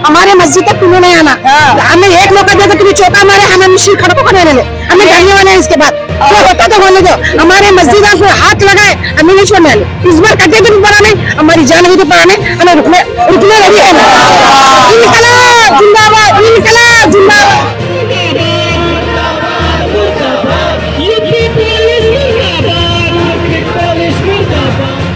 हमारे मस्जिद तक तुम्हें नहीं आना। हमें एक मौका दिया तो तुम्हें चौका मारे, हमें मिश्री खड़कों को नहीं ले, हमें डरने वाले हैं इसके बाद। जो होता तो होने दो, हमारे मस्जिद को हाथ लगाए हमें नहीं छोड़ने वाले। इस बार कटे भी पड़ा नहीं, हमारी जान भी तो पड़ा नहीं, हमें रुकने लगी है ना। इनकलाब जिंदाबाद, इनकलाब जिंदाबाद।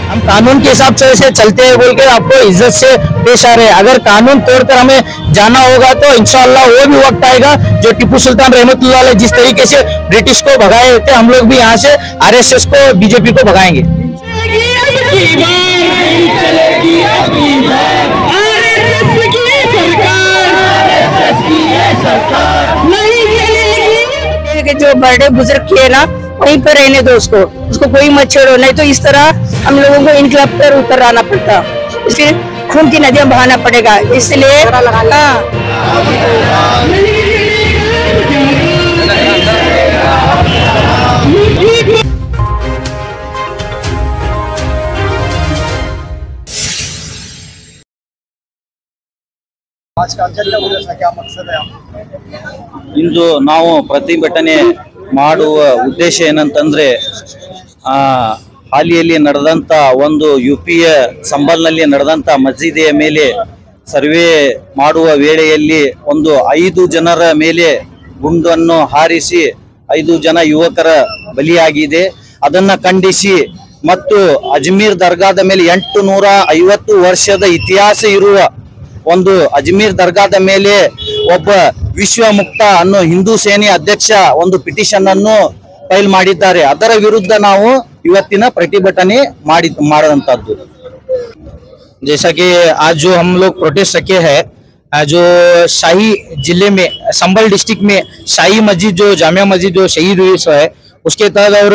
हम कानून के हिसाब से चलते हैं बोल के आपको इज्जत से पेश आ रहे हैं। अगर कानून तोड़कर हमें जाना होगा तो इंशाअल्लाह वो भी वक्त आएगा जो टीपू सुल्तान रहमतुल्लाह अलैह जिस तरीके से ब्रिटिश को भगाए थे, हम लोग भी यहाँ से आरएसएस को, बीजेपी को भगाएंगे। जो बर्थडे बुजुर्ग किए ना वहीं पर रहने दो उसको कोई मत छेड़ो, नहीं तो इस तरह हम लोगों को इनकलाब पर उतर आना पड़ता, फिर खून की नदियां बहाना पड़ेगा, इसलिए आज का अजेंडा क्या मकसद है? ಇಂದು ನಾವು ಪ್ರತಿಭಟನೆ ಮಾಡುವ ಉದ್ದೇಶ ಏನಂತಂದ್ರೆ ಹಾಲಿಯಲ್ಲಿ ನಡೆದಂತ ಒಂದು ಯುಪಿಯ ಸಂಬಲ್ನಲ್ಲಿ ನಡೆದಂತ ಮಸೀದಿಯ ಮೇಲೆ ಸರ್ವೆ ಮಾಡುವ ವೇಳೆಯಲ್ಲಿ ಒಂದು 5 ಜನರ ಮೇಲೆ ಗುಂಡನ್ನು ಹಾರಿಸಿ 5 ಜನ ಯುವಕರ ಬಲಿಯಾಗಿದೆ। ಅದನ್ನ ಖಂಡಿಸಿ ಮತ್ತು ಅಜ್ಮೀರ್ ದರ್ಗಾದ ಮೇಲೆ 850 ವರ್ಷದ ಇತಿಹಾಸ ಇರುವ ಒಂದು ಅಜ್ಮೀರ್ ದರ್ಗಾದ ಮೇಲೆ ಒಬ್ಬ ವಿಶ್ವ ಮುಕ್ತ ಅನ್ನೋ ಹಿಂದೂ ಸೇನೆ ಅಧ್ಯಕ್ಷ ಒಂದು ಪಿಟಿಷನ್ ಅನ್ನು ಫೈಲ್ ಮಾಡಿದ್ದಾರೆ। ಅದರ ವಿರುದ್ಧ ನಾವು ಇವತ್ತಿನ ಪ್ರತಿಭಟನೆ ಮಾಡಿದಂತದ್ದು। जैसा कि आज जो हम लोग प्रोटेस्ट रखे हैं, जो शाही जिले में संभल डिस्ट्रिक्ट में शाही मस्जिद जो जामिया मस्जिद जो शहीद हुई है उसके तहत और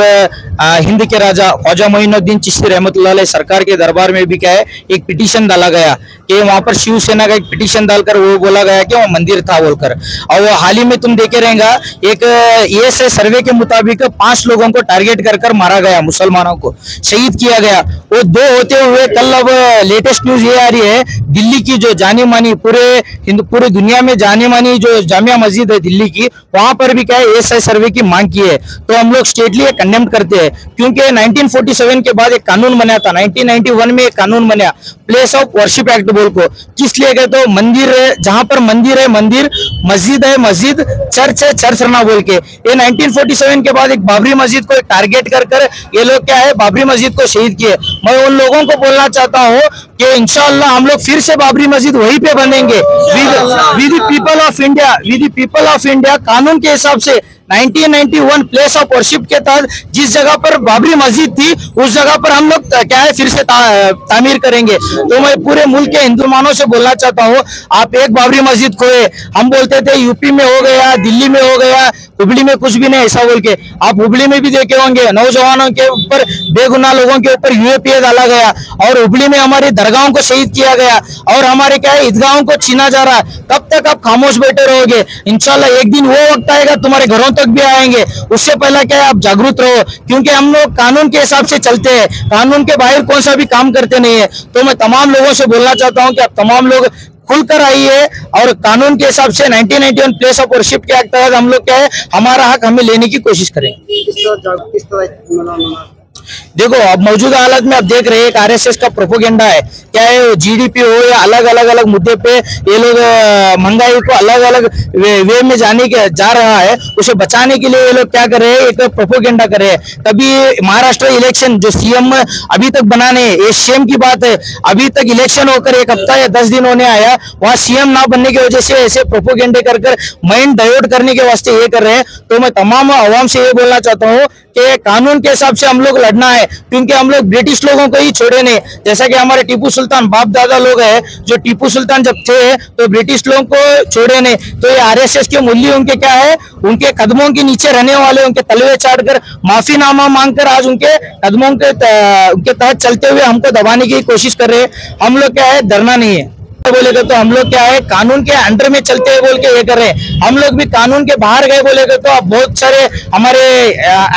हिंद के राजा ख्वाजा मोइनुद्दीन चिश्ती रहमतुल्लाह अलैह सरकार के दरबार में भी क्या है एक पिटीशन डाला गया कि वहां पर शिवसेना का एक पिटीशन डालकर वो बोला गया कि वो मंदिर था बोलकर। और वो हाल ही में तुम देखे रहेगा एक ये से सर्वे के मुताबिक 5 लोगों को टारगेट कर मारा गया, मुसलमानों को शहीद किया गया। वो 2 होते हुए कल अब लेटेस्ट न्यूज ये आ रही है दिल्ली की जो जानी मानी पूरे दुनिया में जानी मानी जो जामिया मस्जिद है दिल्ली की, वहां पर भी क्या है एएसआई सर्वे की मांग की है। तो हम लोग स्टेटली कंडेम करते हैं क्योंकि 1947 के बाद एक कानून बना था, 1991 में एक कानून बना प्लेस ऑफ वर्शिप एक्ट बोल को, किस लिए गए तो मंदिर है जहां पर मंदिर है मंदिर, मस्जिद है मस्जिद, चर्च है चर्च रहना बोल के। ये 1947 के बाद एक बाबरी मस्जिद को टारगेट कर ये लोग क्या है बाबरी मस्जिद को शहीद किए। मैं उन लोगों को बोलना चाहता हूँ कि इंशाअल्लाह हम लोग फिर से बाबरी मस्जिद वहीं पे बनेंगे with the people of India कानून के हिसाब से। 1991 प्लेस ऑफ वर्शिप के तहत जिस जगह पर बाबरी मस्जिद थी उस जगह पर हम लोग क्या है फिर से तामीर करेंगे। तो मैं पूरे मुल्क के हिंदुमानों से बोलना चाहता हूँ, आप एक बाबरी मस्जिद खोए, हम बोलते थे यूपी में हो गया, दिल्ली में हो गया, हुबली में कुछ भी नहीं ऐसा बोल के। आप हुबली में भी देखे होंगे नौजवानों के ऊपर बेगुनाह लोगों के ऊपर यूएपीए डाला गया और हुबली में हमारी दरगाहों को शहीद किया गया और हमारे क्या है ईदगाहों को छीना जा रहा है। कब तक आप खामोश बैठे रहोगे? इंशाल्लाह एक दिन वो वक्त आएगा तुम्हारे घरों तक भी आएंगे, उससे पहले क्या है आप जागरूक रहो क्योंकि हम लोग कानून के हिसाब से चलते हैं, कानून के बाहर कौन सा भी काम करते नहीं है। तो मैं तमाम लोगों से बोलना चाहता हूं कि आप तमाम लोग खुलकर आइए और कानून के हिसाब से 1991 प्लेस ऑफ वर्शिप के तहत हम लोग क्या है हमारा हक हमें लेने की कोशिश करें। देखो अब मौजूदा हालत में आप देख रहे हैं आरएसएस का प्रोपोगेंडा है, क्या है जीडीपी हो या अलग मुद्दे पे ये लोग महंगाई को अलग वे में जा रहा है, उसे बचाने के लिए ये लोग क्या कर रहे हैं एक प्रोपोगेंडा कर रहे हैं। कभी महाराष्ट्र इलेक्शन जो सीएम अभी तक बनाने ये शेम की बात है, अभी तक इलेक्शन होकर 1 हफ्ता या 10 दिन होने आया, वहाँ सीएम ना बनने की वजह से ऐसे प्रोपोगेंडे कर माइंड डाइवर्ट करने के वास्ते ये कर रहे हैं। तो मैं तमाम अवाम से ये बोलना चाहता हूँ कि कानून के हिसाब से हम लोग लड़ना है क्योंकि हम लोग ब्रिटिश लोगों को ही छोड़े नहीं। जैसा कि हमारे टीपू सुल्तान बाप दादा लोग हैं, जो टीपू सुल्तान जब थे तो ब्रिटिश लोगों को छोड़े नहीं। तो ये आरएसएस के मूल्य उनके क्या है, उनके कदमों के नीचे रहने वाले, उनके तलवे चाटकर माफीनामा मांगकर आज उनके कदमों के तहत चलते हुए हमको दबाने की कोशिश कर रहे हैं। हम लोग क्या है डरना नहीं है। बोलेगा तो हम लोग क्या है, कानून के अंडर में चलते हैं बोल के ये कर रहे हैं। हम लोग भी कानून के बाहर गए बोलेगा तो आप बहुत सारे हमारे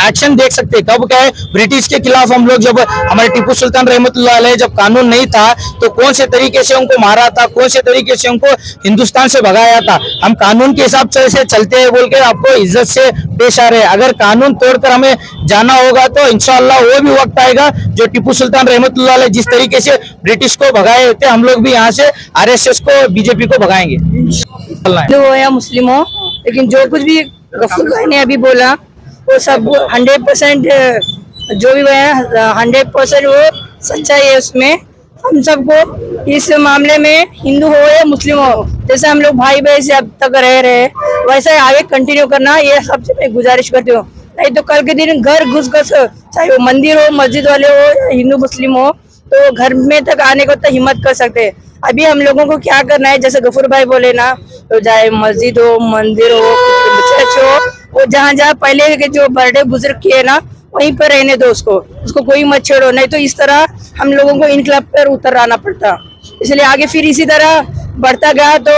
एक्शन देख सकते हैं। कब क्या है, ब्रिटिश के खिलाफ हम लोग जब हमारे टीपू सुल्तान रहमतुल्लाह अलैह जब कानून नहीं था तो कौन से तरीके से उनको मारा था, कौन से तरीके से उनको हिंदुस्तान से भगाया था। हम कानून के हिसाब से चलते हैं बोल के आपको इज्जत से पेश आ रहे हैं। अगर कानून तोड़कर हमें जाना होगा तो इंशाअल्लाह वो भी वक्त आएगा जो टीपू सुल्तान रहमतुल्लाह अलैह जिस तरीके से ब्रिटिश को भगाए थे, हम लोग भी यहाँ से आरएसएस को, बीजेपी को भगाएंगे। हिंदू हो या मुस्लिम हो, लेकिन जो कुछ भी गफूर भाई ने अभी बोला वो सब 100% जो भी है 100% वो सच्चाई है। उसमें हम सबको इस मामले में हिंदू हो या मुस्लिम हो, जैसे हम लोग भाई भाई से अब तक रह रहे वैसे आगे कंटिन्यू करना, ये सबसे मैं गुजारिश करती हूँ। नहीं तो कल के दिन घर घुस चाहे वो मंदिर हो, मस्जिद वाले हो या हिंदू मुस्लिम हो, तो घर में तक आने को तो हिम्मत कर सकते हैं। अभी हम लोगों को क्या करना है, जैसे गफूर भाई बोले ना, तो चाहे मस्जिद हो, मंदिर हो, चर्च हो, वो जहाँ पहले के जो बर्थडे बुजुर्ग किए ना वहीं पर रहने दो उसको कोई मत छेड़ो। नहीं तो इस तरह हम लोगों को इनकलाब पर उतर आना पड़ता। इसलिए आगे फिर इसी तरह बढ़ता गया तो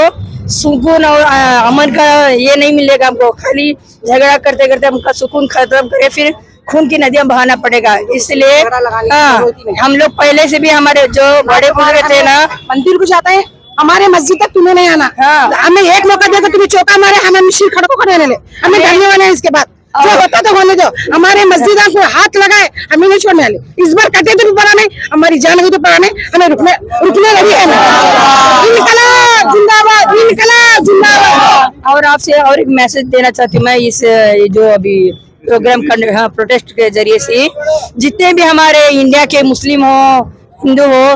सुकून और अमन का ये नहीं मिलेगा हमको। खाली झगड़ा करते करते हमका सुकून खत्म करे, फिर खून की नदियां बहाना पड़ेगा। इसलिए हम लोग पहले से भी हमारे जो बड़े बुजुर्ग थे ना, मंदिर को जाता है, हमारे मस्जिद तक तुम्हें नहीं आना। हमें एक मौका दे तो तुम्हें चौका मारे, हमें मिशीर खड़को करने ले, हमें डरने वाले हैं इसके बाद। जो होता तो होने दो, हमारे मस्जिद को हाथ लगाए हमें नहीं छोड़ने वाले। इस बार कटे तो भी पड़ा नहीं, हमारी जान गई तो पड़ा नहीं, हमें रुकने लगी है। इनकलाब जिंदाबाद, इनकलाब जिंदाबाद। और आपसे और एक मैसेज देना चाहती हूँ मैं, इस जो अभी प्रोग्राम प्रोटेस्ट के जरिए से, जितने भी हमारे इंडिया के मुस्लिम हो, हिंदू हो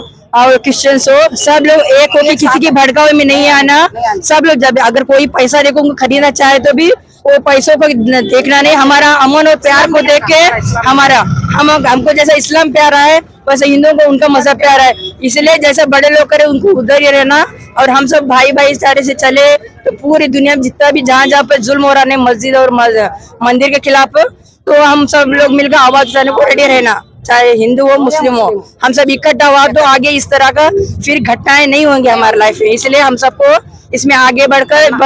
और क्रिश्चियंस हो, सब लोग एक होकर किसी की भड़कावे में नहीं आना। सब लोग जब अगर कोई पैसा देखो उनको खरीदना चाहे तो भी वो पैसों को देखना नहीं, हमारा अमन और प्यार को देख के हमको जैसा इस्लाम प्यारा है वैसे हिंदुओं को उनका मजहब प्यारा है। इसलिए जैसे बड़े लोग करे उनको उधर ही रहना, और हम सब भाई भाई सारे से चले तो पूरी दुनिया में जितना भी जहाँ पे जुल्म हो रहा है मस्जिद और मंदिर के खिलाफ, तो हम सब लोग मिलकर आवाज उठाने को रेडी रहना, चाहे हिंदू हो मुस्लिम हो। हम सब इकट्ठा हुआ तो आगे इस तरह का फिर घटनाएं नहीं होंगी हमारे लाइफ में। इसलिए हम सबको इसमें आगे बढ़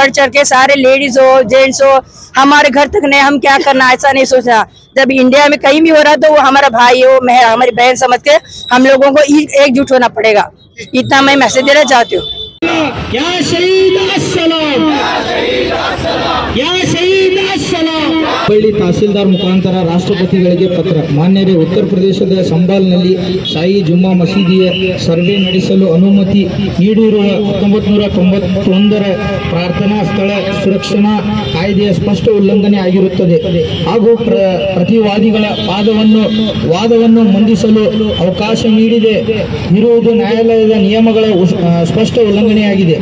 चढ़ के सारे लेडीज हो, जेंट्स हो, हमारे घर तक नहीं, हम क्या करना ऐसा नहीं सोचना। जब इंडिया में कहीं भी हो रहा है तो वो हमारा भाई हो, मैं हमारी बहन समझ के हम लोगों को एकजुट होना पड़ेगा। इतना मैं मैसेज देना चाहती हूँ। या शहीद अस्सलाम, या शहीद अस्सलाम। ಹುಬ್ಬಳ್ಳಿ ತಹಸೀಲ್ದಾರ್ ಮುಖಾಂತರ ರಾಷ್ಟ್ರಪತಿಗಳಿಗೆ ಪತ್ರ. ಮಾನ್ಯರೇ, ಉತ್ತರ ಪ್ರದೇಶದ ಸಂಬಾಲ್ನಲ್ಲಿ ಶಾಹಿ ಜುಮ್ಮಾ ಮಸೀದಿಯ ಸರ್ವೆ ನಡೆಸಲು ಅನುಮತಿ ನೀಡಿರುವ 1991ರ ಪ್ರಾರ್ಥನಾ ಸ್ಥಳ ಸುರಕ್ಷಣಾ ಕಾಯ್ದೆಯ ಸ್ಪಷ್ಟ ಉಲ್ಲಂಘನೆ ಆಗಿರುತ್ತದೆ ಹಾಗೂ ಪ್ರತಿವಾದಿಗಳ ವಾದವನ್ನು ಮಂಡಿಸಲು ಅವಕಾಶ ನೀಡದೆ ಇರುವುದು ನ್ಯಾಯಾಲಯದ ನಿಯಮಗಳ ಸ್ಪಷ್ಟ ಉಲ್ಲಂಘನೆಯಾಗಿದೆ.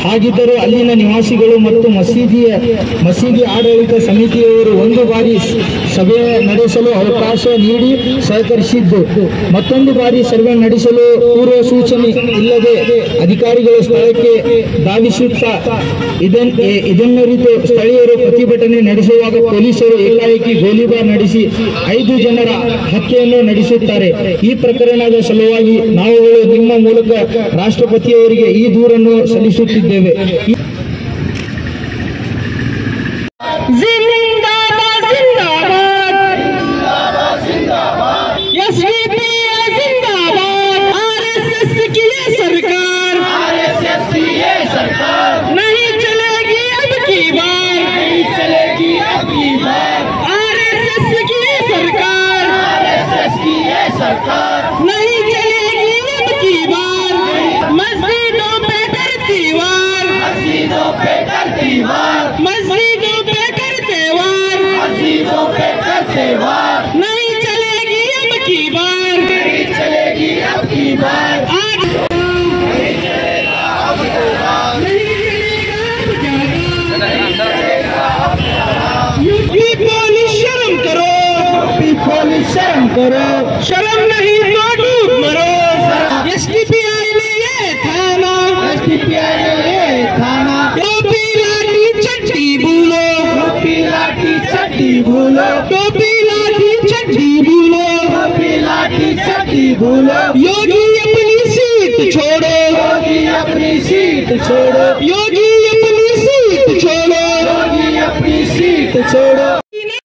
ಹಾಗಿದ್ದರೂ ಅಲ್ಲಿನ ನಿವಾಸಿಗಳು ಮತ್ತು ಮಸೀದಿ ಆಡಳಿತ ಸಮಿತಿಯವರು ಒಂದು ಬಾರಿ ಸಭೆ ನಡೆಸಲು ಅವಕಾಶ ನೀಡಿ ಸಹಕರಿಸಿದ್ದು, ಮತ್ತೊಂದು ಬಾರಿ ಸರ್ವೆ ನಡೆಸಲು ಪೂರ್ವ ಸೂಚನೆ ಇಲ್ಲದೆ ಅಧಿಕಾರಿಗಳು ಸ್ಥಳಕ್ಕೆ ಧಾವಿಸುತ್ತಾ ಇದನ್ನರಿತು ಸ್ಥಳೀಯರು ಪ್ರತಿಭಟನೆ ನಡೆಸುವಾಗ ಪೊಲೀಸರು ಏಕಾಏಕಿ ಗೋಲಿಬಾರ್ ನಡೆಸಿ 5 ಜನರ ಹತ್ಯೆಯನ್ನು ನಡೆಸುತ್ತಾರೆ. ಈ ಪ್ರಕರಣದ ಸಲುವಾಗಿ ನಾವುಗಳು ನಿಮ್ಮ ಮೂಲಕ ರಾಷ್ಟ್ರಪತಿಯವರಿಗೆ ಈ ದೂರನ್ನು ಸಲ್ಲಿಸುತ್ತಿದ್ದೇವೆ. शर्म नहीं तो डूब मरो। एसडीपीआई ने ये थाना टोपी लाठी चड्डी भूलो, टोपी लाठी चड्डी भूलो, टोपी लाठी चड्डी भूलो, टोपी लाठी चड्डी भूलो। योगी अपनी सीट सीट छोड़ो, योगी अपनी सीट छोड़ो, योगी अपनी सीट छोड़ो, योगी अपनी सीट छोड़ो।